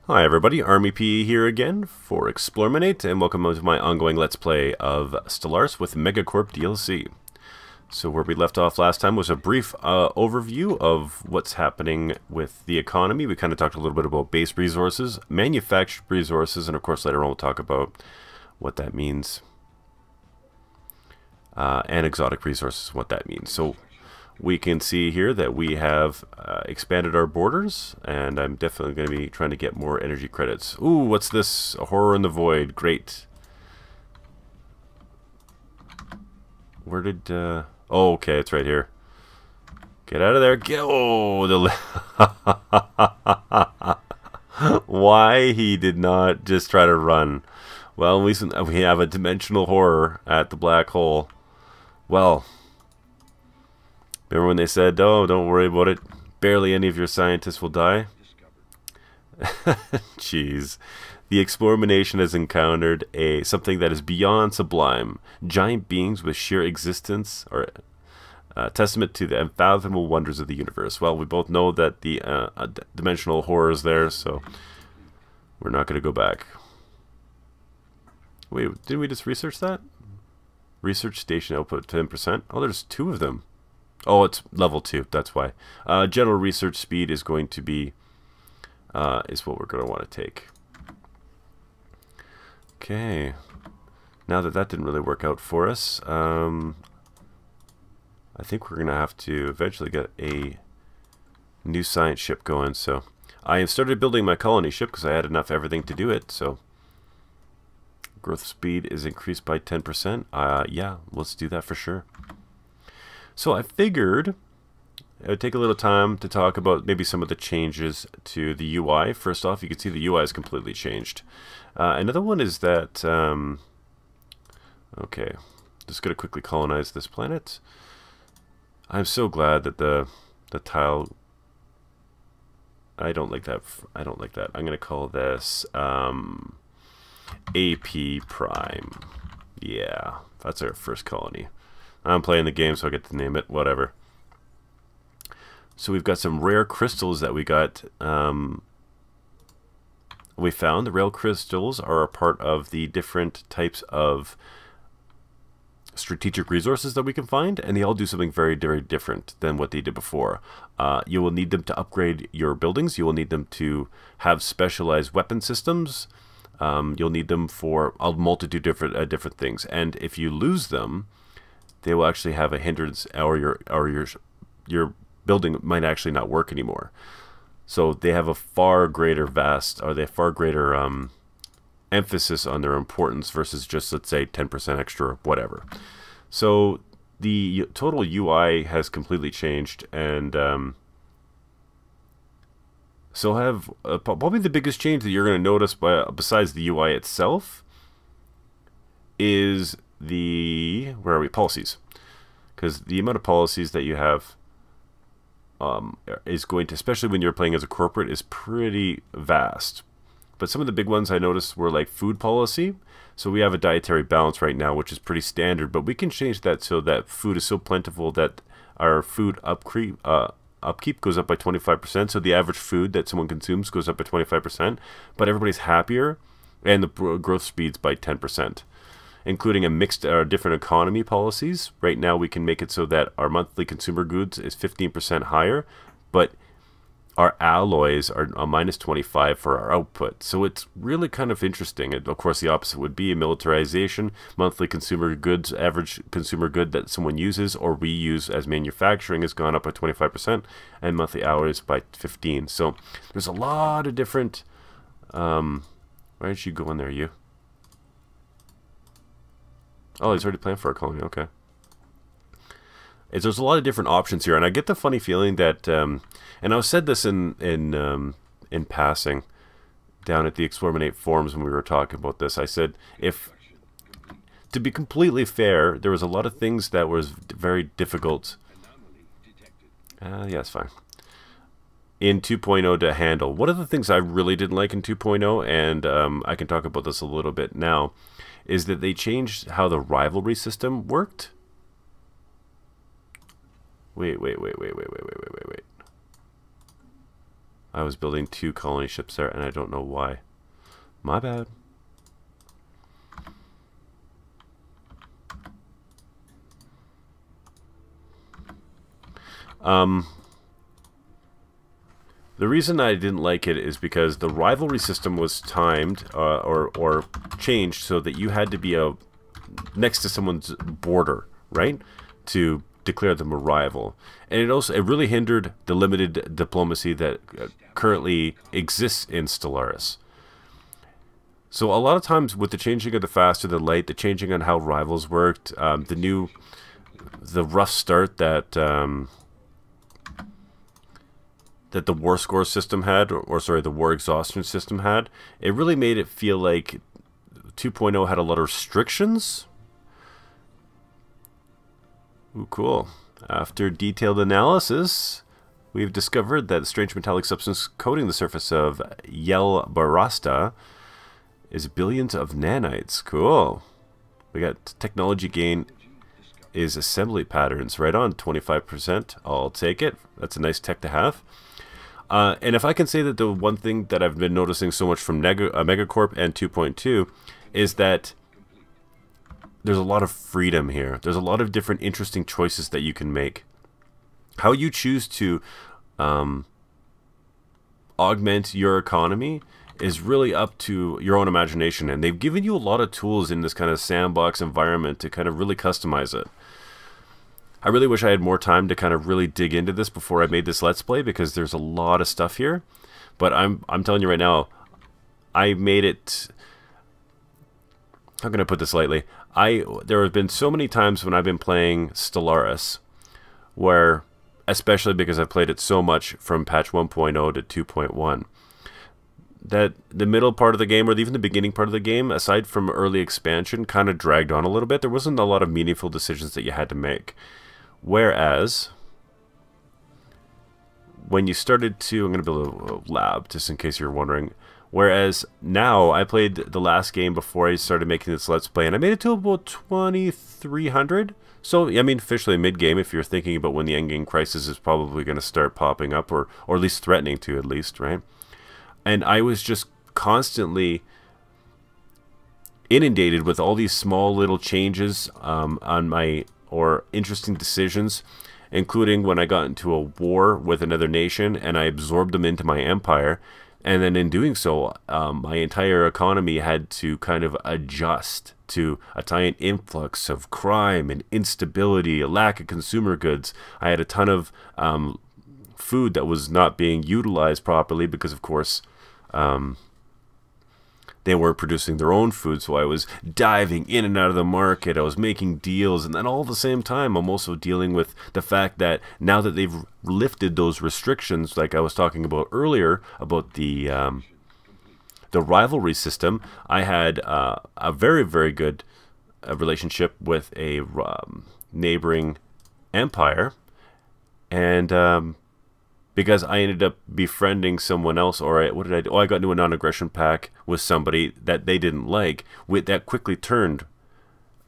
Hi everybody, Army PE here again for eXplorminate, and welcome to my ongoing Let's Play of Stellaris with MegaCorp DLC. So where we left off last time was a brief overview of what's happening with the economy. We kind of talked a little bit about base resources, manufactured resources, and of course later on we'll talk about what that means. And exotic resources, what that means. So we can see here that we have expanded our borders, and I'm definitely going to be trying to get more energy credits. Ooh, what's this? A horror in the void. Great. Where did... oh, okay, it's right here. Get out of there. Get... Oh, the... Why he did not just try to run. Well, we have a dimensional horror at the black hole. Well... Remember when they said, oh, don't worry about it, barely any of your scientists will die? Jeez. The eXplormination has encountered something that is beyond sublime. Giant beings with sheer existence are a testament to the unfathomable wonders of the universe. Well, we both know that the dimensional horror is there, so we're not going to go back. Wait, didn't we just research that? Research station output 10%? Oh, there's two of them. Oh, it's level 2, that's why. General research speed is going to be, is what we're going to want to take. Okay. Now that that didn't really work out for us, I think we're going to have to eventually get a new science ship going. So I have started building my colony ship because I had enough everything to do it. So growth speed is increased by 10%. Yeah, let's do that for sure. So I figured it would take a little time to talk about maybe some of the changes to the UI. First off, you can see the UI is completely changed. Another one is that, okay, just going to quickly colonize this planet. I'm so glad that the tile, I don't like that. I don't like that. I'm going to call this AP Prime. Yeah, that's our first colony. I'm playing the game, so I get to name it, whatever. So we've got some rare crystals that we got. We found the rare crystals are a part of the different types of strategic resources that we can find, and they all do something very, very different than what they did before. You will need them to upgrade your buildings. You will need them to have specialized weapon systems. You'll need them for a multitude of different things, and if you lose them, they will actually have a hindrance, or your building might actually not work anymore. So they have a far greater emphasis on their importance versus just, let's say, 10% extra, whatever. So the total UI has completely changed, and so have probably the biggest change that you're going to notice, besides the UI itself, is the policies, because the amount of policies that you have is going to, especially when you're playing as a corporate, is pretty vast. But some of the big ones I noticed were like food policy. So we have a dietary balance right now, which is pretty standard, but we can change that so that food is so plentiful that our food upkeep goes up by 25%. So the average food that someone consumes goes up by 25%, but everybody's happier, and the growth speeds by 10%. Including a mixed different economy policies. Right now we can make it so that our monthly consumer goods is 15% higher, but our alloys are minus 25 for our output. So it's really kind of interesting. And of course the opposite would be a militarization. Monthly consumer goods, average consumer good that someone uses or we use as manufacturing has gone up by 25%, and monthly hours by 15. So there's a lot of different, why did you go in there, you? Oh, he's already planned for a colony. Okay. There's a lot of different options here, and I get the funny feeling that, and I said this in passing down at the eXplorminate forums when we were talking about this. I said, to be completely fair, there was a lot of things that was very difficult. Yeah, it's fine. In 2.0 to handle. One of the things I really didn't like in 2.0, and I can talk about this a little bit now, is that they changed how the rivalry system worked. Wait. I was building 2 colony ships there, and I don't know why. My bad. The reason I didn't like it is because the rivalry system was timed or changed so that you had to be next to someone's border, right, to declare them a rival. And it really hindered the limited diplomacy that currently exists in Stellaris. So a lot of times with the changing of the fast or the light, the changing on how rivals worked, the rough start that that the war score system had, or sorry, the war exhaustion system had, it really made it feel like 2.0 had a lot of restrictions. Ooh, cool. After detailed analysis, we've discovered that the strange metallic substance coating the surface of Yel Barasta is billions of nanites. Cool. We got technology gain is assembly patterns. Right on, 25%. I'll take it. That's a nice tech to have. And if I can say that the one thing that I've been noticing so much from MegaCorp and 2.2 is that there's a lot of freedom here. There's a lot of different interesting choices that you can make. How you choose to augment your economy is really up to your own imagination. And they've given you a lot of tools in this kind of sandbox environment to kind of really customize it. I really wish I had more time to kind of really dig into this before I made this Let's Play, because there's a lot of stuff here. But I'm telling you right now, I made it... How can I put this lightly? There have been so many times when I've been playing Stellaris where, especially because I've played it so much from patch 1.0 to 2.1, that the middle part of the game, or even the beginning part of the game, aside from early expansion, kind of dragged on a little bit. There wasn't a lot of meaningful decisions that you had to make. Whereas, when you started to... I'm going to build a lab, just in case you're wondering. Whereas, now, I played the last game before I started making this Let's Play, and I made it to about 2,300. So, I mean, officially mid-game, if you're thinking about when the endgame crisis is probably going to start popping up, or at least threatening to, at least, right? And I was just constantly inundated with all these small little changes on my... or interesting decisions, including when I got into a war with another nation and I absorbed them into my empire, and then in doing so, my entire economy had to kind of adjust to a giant influx of crime and instability, a lack of consumer goods. I had a ton of food that was not being utilized properly because, of course, they weren't producing their own food, so I was diving in and out of the market. I was making deals, and then all at the same time, I'm also dealing with the fact that now that they've lifted those restrictions, like I was talking about earlier, about the rivalry system, I had a very, very good relationship with a neighboring empire, and because I ended up befriending someone else, or what did I do? Oh, I got into a non-aggression pact with somebody that they didn't like. That quickly turned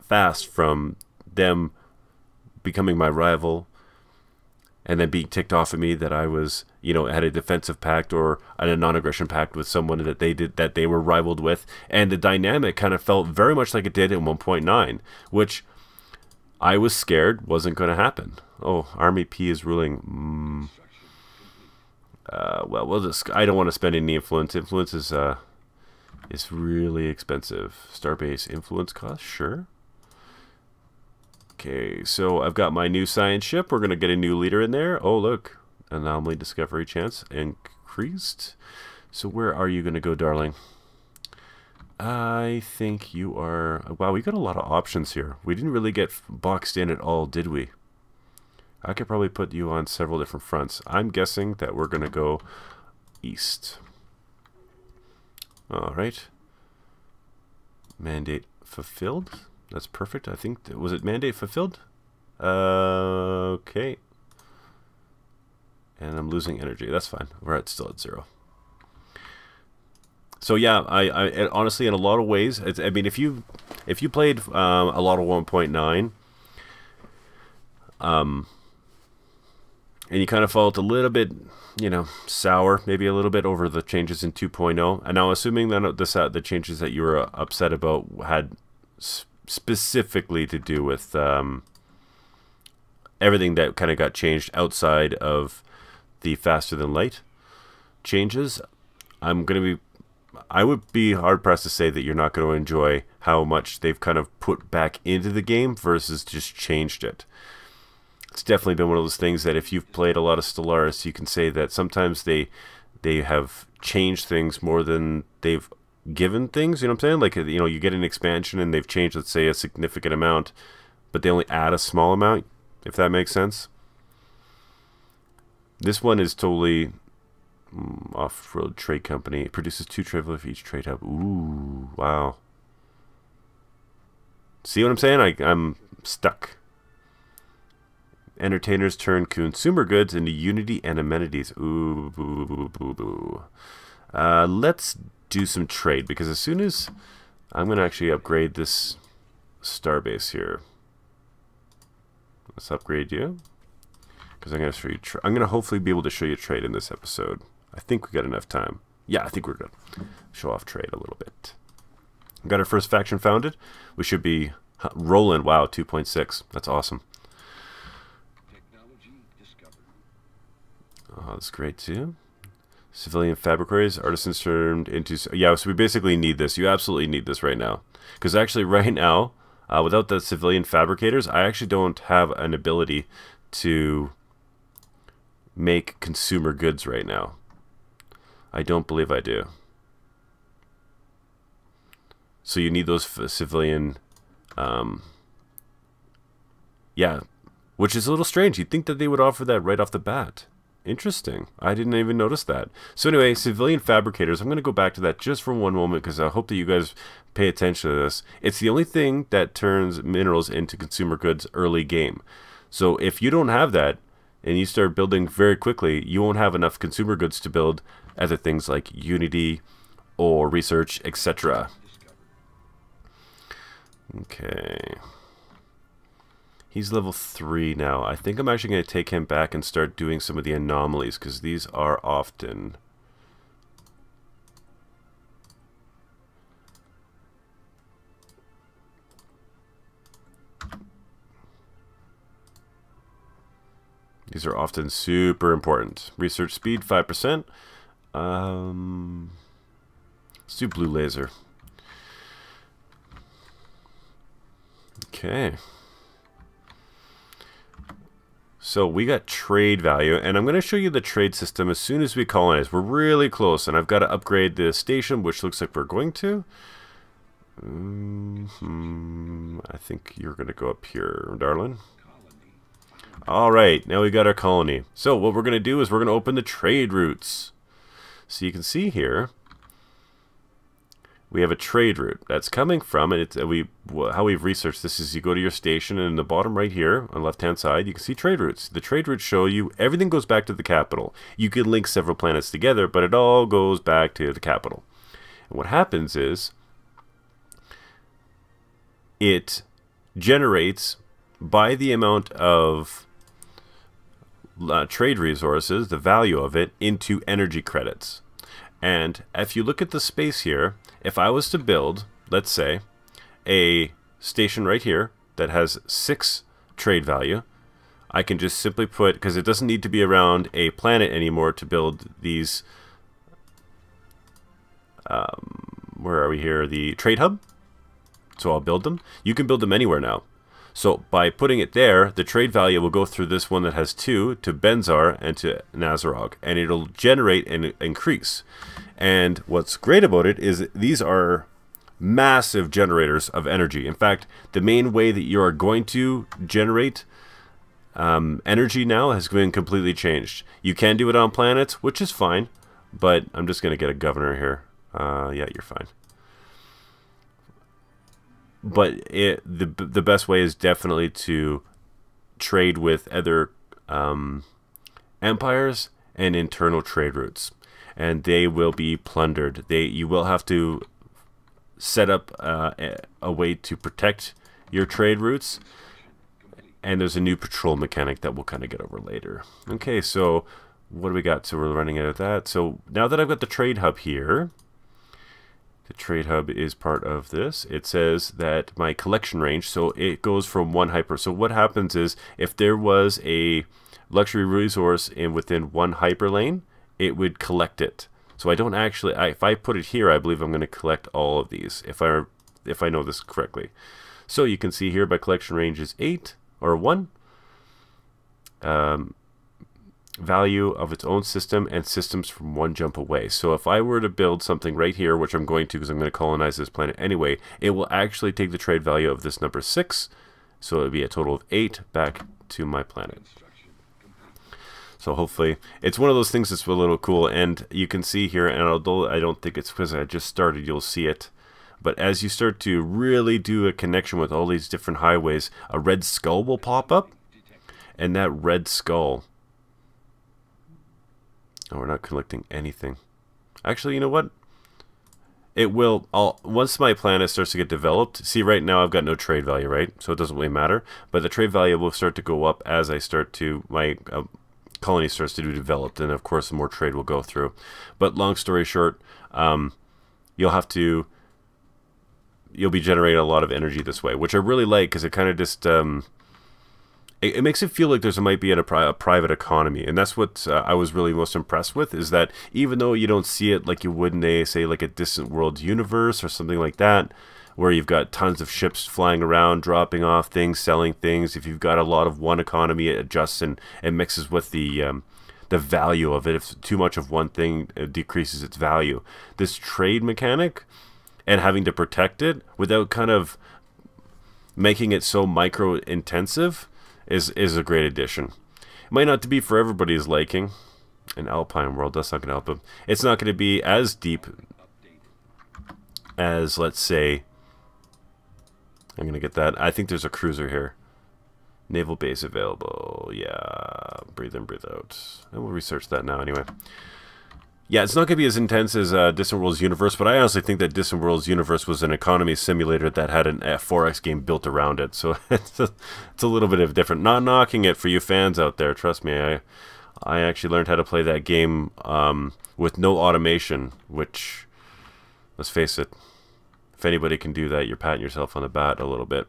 fast from them becoming my rival and then being ticked off at me that I was, had a defensive pact or a non-aggression pact with someone that they were rivaled with. And the dynamic kind of felt very much like it did in 1.9, which I was scared wasn't going to happen. Oh, Army P is ruling... well, we'll just... I don't want to spend any influence. Influence is really expensive. Starbase influence cost, sure. Okay, so I've got my new science ship. We're going to get a new leader in there. Oh, look. Anomaly discovery chance increased. So where are you going to go, darling? I think you are... Wow, we got a lot of options here. We didn't really get boxed in at all, did we? I could probably put you on several different fronts. I'm guessing that we're going to go east. All right. Mandate fulfilled. That's perfect. I think, was it mandate fulfilled? Okay. And I'm losing energy. That's fine. We're still at 0. So yeah, I honestly, in a lot of ways, I mean, if you played a lot of 1.9, and you kind of felt a little bit, you know, sour, maybe a little bit over the changes in 2.0. And now, assuming that the changes that you were upset about had specifically to do with everything that kind of got changed outside of the faster than light changes, I would be hard pressed to say that you're not going to enjoy how much they've kind of put back into the game versus just changed it. It's definitely been one of those things that if you've played a lot of Stellaris, you can say that sometimes they have changed things more than they've given things. You know what I'm saying? Like, you know, you get an expansion and they've changed, let's say, a significant amount, but they only add a small amount, if that makes sense. This one is totally off-road trade company. It produces 2 travelers for each trade hub. Ooh, wow. See what I'm saying? I'm stuck. Entertainers turn consumer goods into Unity and amenities. Ooh, boo, boo, boo, boo. Let's do some trade, because as soon as I'm going to actually upgrade this starbase here. Let's upgrade you, because I'm going to show you. I'm going to hopefully be able to show you trade in this episode. I think we got enough time. Yeah, I think we're good. Show off trade a little bit. We got our first faction founded. We should be rolling. Wow, 2.6. That's awesome. Oh, that's great too. Civilian fabricators, artisans turned into... Yeah, so we basically need this. You absolutely need this right now. Because actually right now, without the civilian fabricators, I actually don't have an ability to make consumer goods right now. I don't believe I do. So you need those civilian... yeah, which is a little strange. You'd think that they would offer that right off the bat. Interesting. I didn't even notice that. So anyway, civilian fabricators, I'm going to go back to that just for one moment because I hope that you guys pay attention to this. It's the only thing that turns minerals into consumer goods early game. So if you don't have that and you start building very quickly, you won't have enough consumer goods to build other things like Unity or research, etc. Okay. He's level 3 now. I think I'm actually going to take him back and start doing some of the anomalies, because these are often... These are often super important. Research speed, 5%. Let's do blue laser. Okay. So we got trade value, and I'm going to show you the trade system as soon as we colonize. We're really close, and I've got to upgrade the station, which looks like we're going to. I think you're going to go up here, darling. All right, now we got our colony. So what we're going to do is we're going to open the trade routes. So you can see here, we have a trade route that's coming from, and it's how we've researched this is you go to your station, and in the bottom right here on the left hand side you can see trade routes. The trade routes show you everything goes back to the capital. You can link several planets together, but it all goes back to the capital. And what happens is it generates by the amount of trade resources, the value of it, into energy credits. And if you look at the space here, if I was to build, let's say, a station right here that has 6 trade value, I can just simply put, because it doesn't need to be around a planet anymore to build these, where are we here, the trade hub. So I'll build them. You can build them anywhere now. So by putting it there, the trade value will go through this one that has 2 to Benzar and to Nazarog, and it'll generate and increase. And what's great about it is these are massive generators of energy. In fact, the main way that you are going to generate energy now has been completely changed. You can do it on planets, which is fine, but I'm just going to get a governor here. Yeah, you're fine. But the best way is definitely to trade with other empires and internal trade routes, and they will be plundered. You will have to set up a way to protect your trade routes, And there's a new patrol mechanic that we'll kind of get over later. Okay, so what do we got? So we're running out of that. So now that I've got the trade hub here, the trade hub is part of this. It says that my collection range, so it goes from one hyper. So what happens is if there was a luxury resource within one hyper lane, it would collect it. So I don't actually, if I put it here, I believe I'm going to collect all of these, if I know this correctly. So you can see here my collection range is 8 or 1. Value of its own system and systems from one jump away. So if I were to build something right here, which I'm going to because I'm going to colonize this planet anyway, it will actually take the trade value of this number 6. So it would be a total of 8 back to my planet. So hopefully, it's one of those things that's a little cool, and you can see here, and although I don't think it's because I just started, you'll see it. But as you start to really do a connection with all these different highways, a red skull will pop up, and that red skull... Oh, we're not collecting anything. Actually, you know what? It will, once my planet starts to get developed, see right now I've got no trade value, right? So it doesn't really matter, but the trade value will start to go up as I start to, my colony starts to be developed, and of course more trade will go through. But long story short, you'll be generating a lot of energy this way, which I really like because it kind of just it makes it feel like there might be a private economy, and that's what I was really most impressed with, is that even though you don't see it like you would in say like a Distant World universe or something like that, where you've got tons of ships flying around, dropping off things, selling things. If you've got a lot of one economy, it adjusts and mixes with the value of it. If too much of one thing, it decreases its value. This trade mechanic and having to protect it without kind of making it so micro-intensive is a great addition. It might not be for everybody's liking. An Alpine world, that's not going to help them. It's not going to be as deep as, let's say, I'm going to get that. I think there's a cruiser here. Naval base available. Yeah. Breathe in, breathe out. And we'll research that now anyway. Yeah, it's not going to be as intense as Distant World's Universe, but I honestly think that Distant World's Universe was an economy simulator that had an F4X game built around it. So it's a little bit of different. Not knocking it for you fans out there. Trust me, I actually learned how to play that game with no automation, which, let's face it, if anybody can do that, you're patting yourself on the back a little bit.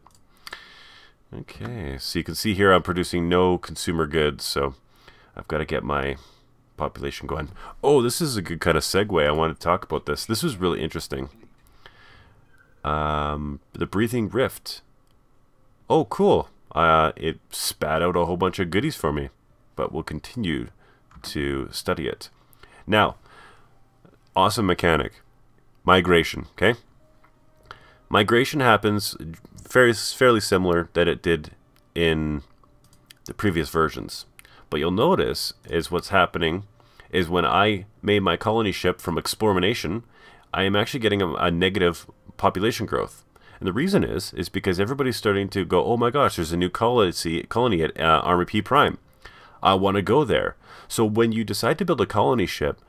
Okay, so you can see here I'm producing no consumer goods, so I've got to get my population going. Oh, this is a good kind of segue. I want to talk about this. This was really interesting. The breathing rift. Oh, cool. It spat out a whole bunch of goodies for me, but we'll continue to study it. Now, awesome mechanic. Migration, okay? Migration happens fairly similar that it did in the previous versions. But you'll notice is what's happening is when I made my colony ship from eXplormination, I am actually getting a negative population growth. And the reason is because everybody's starting to go, oh my gosh, there's a new colony at Army P Prime. I want to go there. So when you decide to build a colony ship,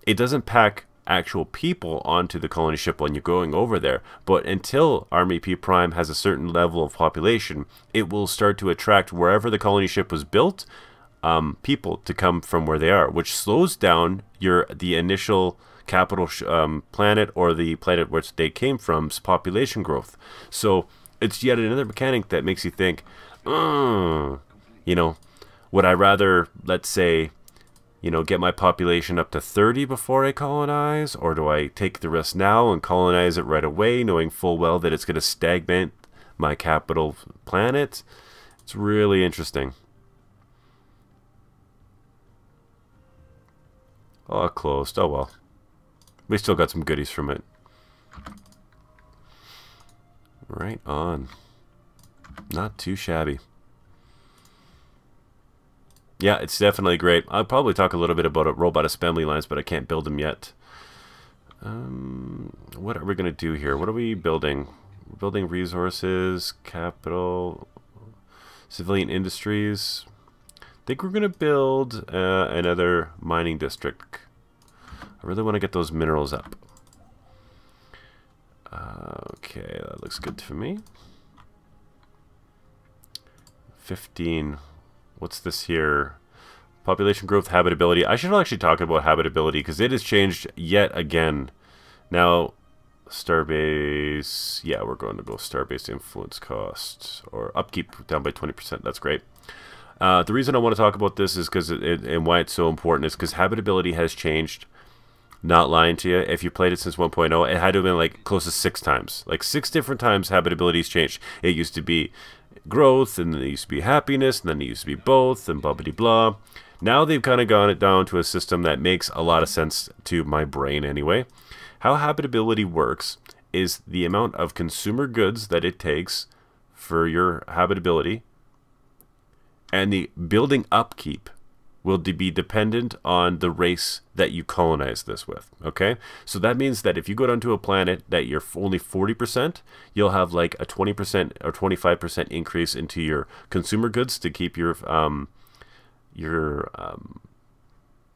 it doesn't pack actual people onto the colony ship when you're going over there, but until Army P Prime has a certain level of population, it will start to attract wherever the colony ship was built, people to come from where they are, which slows down the initial capital planet or the planet which they came from's population growth. So it's yet another mechanic that makes you think, you know, would I rather, let's say, you know, get my population up to 30 before I colonize, or do I take the risk now and colonize it right away, knowing full well that it's going to stagnate my capital planet? It's really interesting. Oh, closed. Oh well. We still got some goodies from it. Right on. Not too shabby. Yeah, it's definitely great. I'll probably talk a little bit about robot assembly lines, but I can't build them yet. What are we going to do here? What are we building? We're building resources, capital, civilian industries. I think we're going to build another mining district. I really want to get those minerals up. Okay, that looks good for me. 15. What's this here? Population growth, habitability. I should actually talk about habitability because it has changed yet again. Now, Starbase, yeah, we're going to go Starbase influence cost or upkeep down by 20%. That's great. The reason I want to talk about this is because and why it's so important is because habitability has changed. Not lying to you, if you played it since 1.0, it had to have been like close to 6 times. Like 6 different times habitability's changed. It used to be growth, and then it used to be happiness, and then it used to be both, and blah blah blah. Now they've kind of gone it down to a system that makes a lot of sense to my brain anyway. How habitability works is the amount of consumer goods that it takes for your habitability, and the building upkeep will be dependent on the race that you colonize this with, okay? So that means that if you go down to a planet that you're only 40%, you'll have like a 20% or 25% increase into your consumer goods to keep your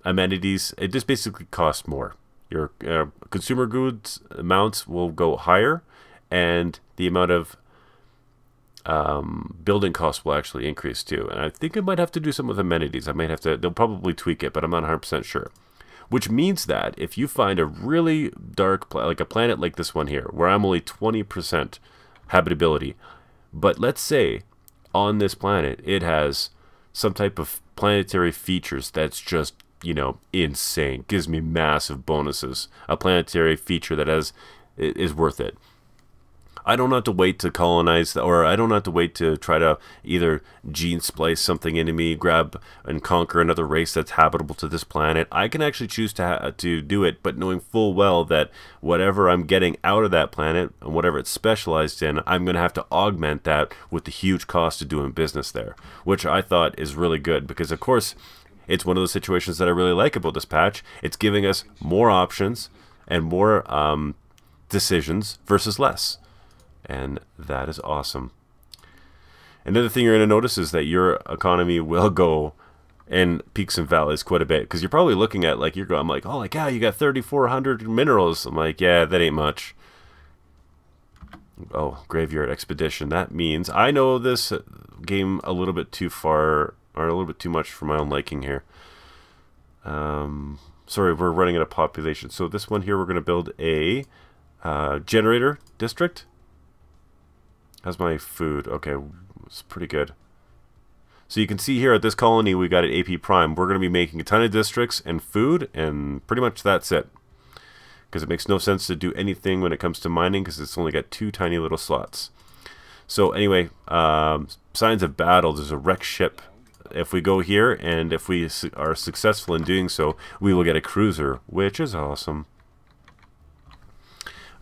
amenities. It just basically costs more. Your consumer goods amounts will go higher, and the amount of building costs will actually increase too. And I think it might have to do something with amenities. I might have to, they'll probably tweak it, but I'm not 100% sure. Which means that if you find a really dark, like a planet like this one here, where I'm only 20% habitability, but let's say on this planet it has some type of planetary features that's just, you know, insane, gives me massive bonuses, a planetary feature that is worth it. I don't have to wait to colonize, or I don't have to wait to try to either gene splice something into me, grab and conquer another race that's habitable to this planet. I can actually choose to do it, but knowing full well that whatever I'm getting out of that planet and whatever it's specialized in, I'm going to have to augment that with the huge cost of doing business there, which I thought is really good because, of course, it's one of those situations that I really like about this patch. It's giving us more options and more decisions versus less. And that is awesome. Another thing you're going to notice is that your economy will go in peaks and valleys quite a bit. Because you're probably looking at, like, I'm like, oh, like, yeah, you got 3,400 minerals. I'm like, yeah, that ain't much. Oh, Graveyard Expedition. That means I know this game a little bit too far, or a little bit too much for my own liking here. Sorry, we're running out of population. So this one here, we're going to build a generator district. How's my food? Okay, it's pretty good. So you can see here at this colony we got an AP Prime. We're going to be making a ton of districts and food, and pretty much that's it. Because it makes no sense to do anything when it comes to mining because it's only got 2 tiny little slots. So anyway, signs of battle. There's a wrecked ship. If we go here, and if we are successful in doing so, we will get a cruiser, which is awesome.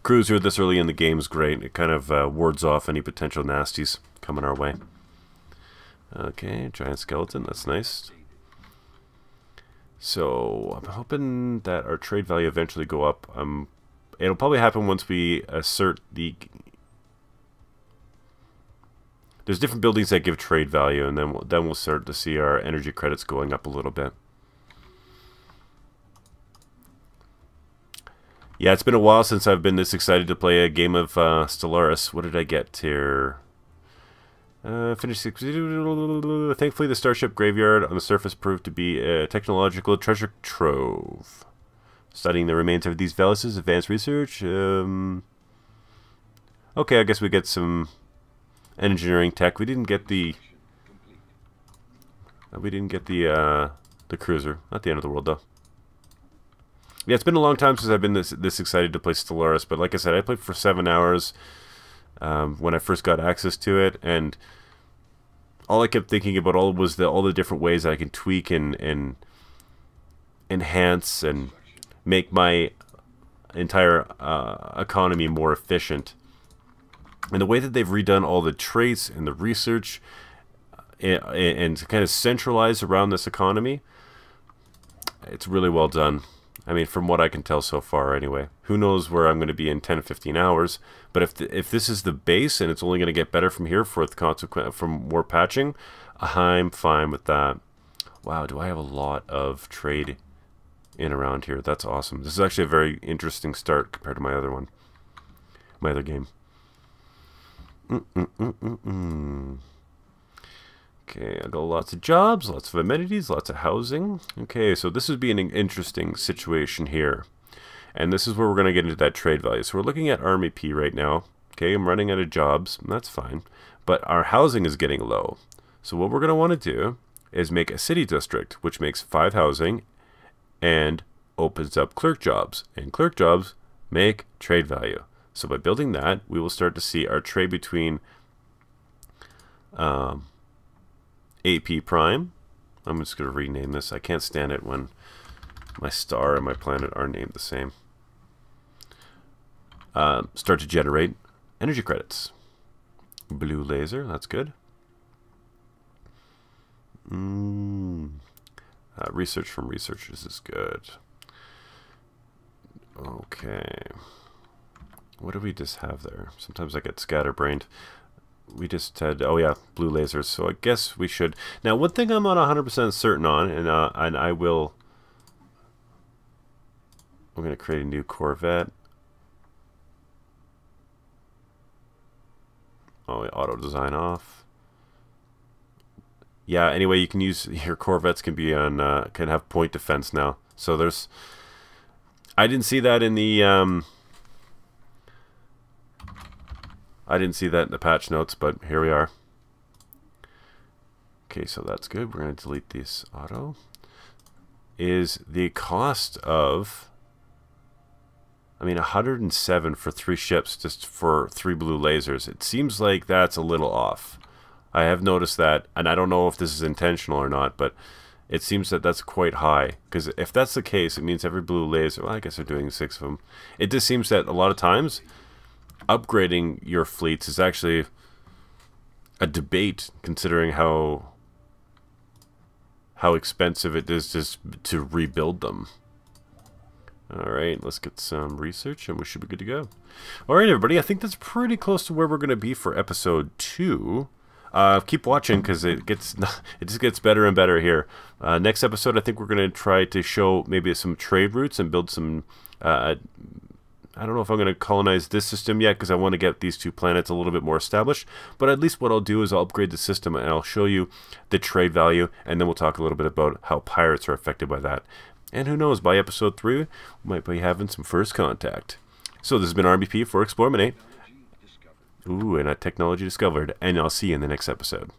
Cruiser this early in the game is great. It kind of wards off any potential nasties coming our way. Okay, giant skeleton. That's nice. So I'm hoping that our trade value eventually go up. It'll probably happen once we assert the... There's different buildings that give trade value, and then we'll start to see our energy credits going up a little bit. Yeah, it's been a while since I've been this excited to play a game of Stellaris. What did I get here? Finish 6. Thankfully, the Starship Graveyard on the surface proved to be a technological treasure trove. Studying the remains of these valises, advanced research. Okay, I guess we get some engineering tech. We didn't get the cruiser. Not the end of the world, though. Yeah, it's been a long time since I've been this excited to play Stellaris, but like I said, I played for 7 hours when I first got access to it, and all I kept thinking about was all the different ways I can tweak and enhance and make my entire economy more efficient. And the way that they've redone all the traits and the research and kind of centralize around this economy, it's really well done. I mean, from what I can tell so far, anyway. Who knows where I'm going to be in 10 or 15 hours. But if this is the base and it's only going to get better from here from more patching, I'm fine with that. Wow, do I have a lot of trade in around here? That's awesome. This is actually a very interesting start compared to my other one. My other game. Okay, I got lots of jobs, lots of amenities, lots of housing. Okay, so this would be an interesting situation here. And this is where we're going to get into that trade value. So we're looking at Army P right now. Okay, I'm running out of jobs, and that's fine. But our housing is getting low. So what we're going to want to do is make a city district, which makes 5 housing and opens up clerk jobs. And clerk jobs make trade value. So by building that, we will start to see our trade between AP Prime. I'm just going to rename this. I can't stand it when my star and my planet are named the same. Start to generate energy credits. Blue laser, that's good. Research from researchers is good. Okay. What do we just have there? Sometimes I get scatterbrained. We just had, oh yeah, blue lasers. So I guess we should. Now, one thing I'm not 100% certain on, and I will. I'm going to create a new Corvette. Oh, auto design off. Yeah. Anyway, you can use your Corvettes can be on can have point defense now. So there's. I didn't see that in the. I didn't see that in the patch notes, but here we are. Okay, so that's good. We're going to delete this auto. Is the cost of, I mean, 107 for 3 ships just for 3 blue lasers. It seems like that's a little off. I have noticed that, and I don't know if this is intentional or not, but it seems that that's quite high. Because if that's the case, it means every blue laser, well, I guess they're doing 6 of them. It just seems that a lot of times, upgrading your fleets is actually a debate, considering how expensive it is just to rebuild them. Alright, let's get some research and we should be good to go. Alright everybody, I think that's pretty close to where we're going to be for episode 2. Keep watching because it just gets better and better here. Next episode I think we're going to try to show maybe some trade routes and build some I don't know if I'm going to colonize this system yet because I want to get these 2 planets a little bit more established. But at least what I'll do is I'll upgrade the system and I'll show you the trade value. And then we'll talk a little bit about how pirates are affected by that. And who knows, by episode 3, we might be having some first contact. So this has been RBP for eXplorminate. Ooh, and a technology discovered. And I'll see you in the next episode.